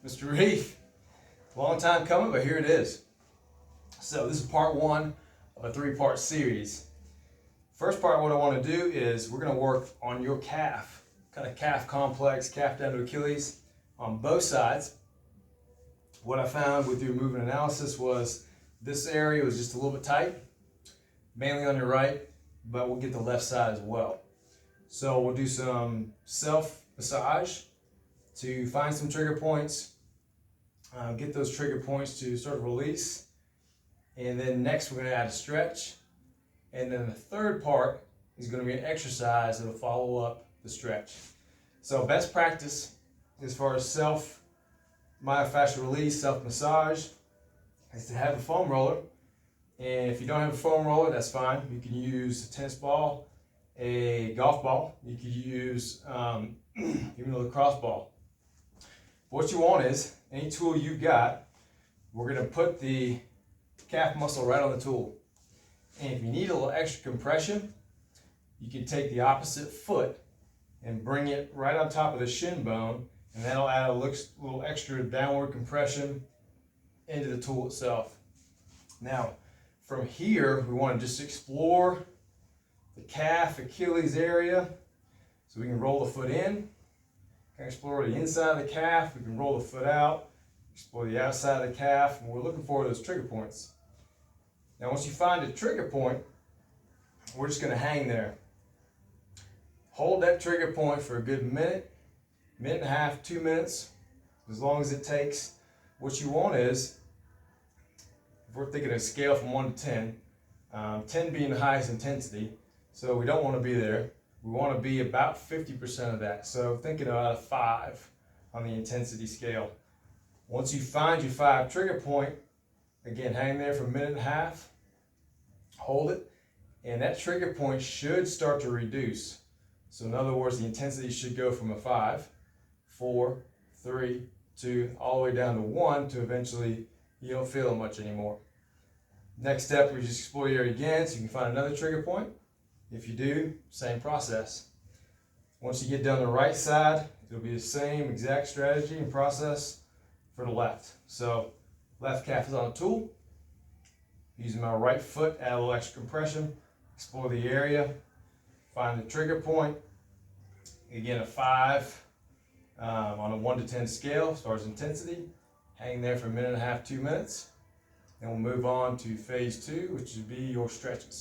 Mr. Reef. Long time coming, but here it is. So this is part one of a three-part series. First part, what I want to do is we're going to work on your calf, kind of calf complex, calf down to Achilles on both sides. What I found with your movement analysis was this area was just a little bit tight, mainly on your right, but we'll get the left side as well. So we'll do some self-massage to find some trigger points, get those trigger points to sort of release. And then next we're going to add a stretch. And then the third part is going to be an exercise that will follow up the stretch. So best practice as far as myofascial release, self-massage, is to have a foam roller. And if you don't have a foam roller, that's fine. You can use a tennis ball, a golf ball. You could use even a lacrosse ball. What you want is, any tool you've got, we're going to put the calf muscle right on the tool. And if you need a little extra compression, you can take the opposite foot and bring it right on top of the shin bone, and that'll add a little extra downward compression into the tool itself. Now, from here, we want to just explore the calf Achilles area. So we can roll the foot in, explore the inside of the calf, we can roll the foot out, explore the outside of the calf, and we're looking for those trigger points. Now once you find a trigger point, we're just going to hang there. Hold that trigger point for a good minute and a half, 2 minutes, as long as it takes. What you want is, if we're thinking a scale from 1 to 10, 10 being the highest intensity, so we don't want to be there. We want to be about 50% of that. So thinking about a 5 on the intensity scale. Once you find your 5 trigger point, again, hang there for a minute and a half, hold it, and that trigger point should start to reduce. So in other words, the intensity should go from a 5, 4, 3, 2, all the way down to 1 to eventually you don't feel it much anymore. Next step, we just explore the area again so you can find another trigger point. If you do, same process. Once you get down the right side, it'll be the same exact strategy and process for the left. So left calf is on the tool. Using my right foot, add a little extra compression, explore the area, find the trigger point. Again, a 5 on a 1 to 10 scale as far as intensity. Hang there for a minute and a half, 2 minutes. Then we'll move on to phase 2, which would be your stretches.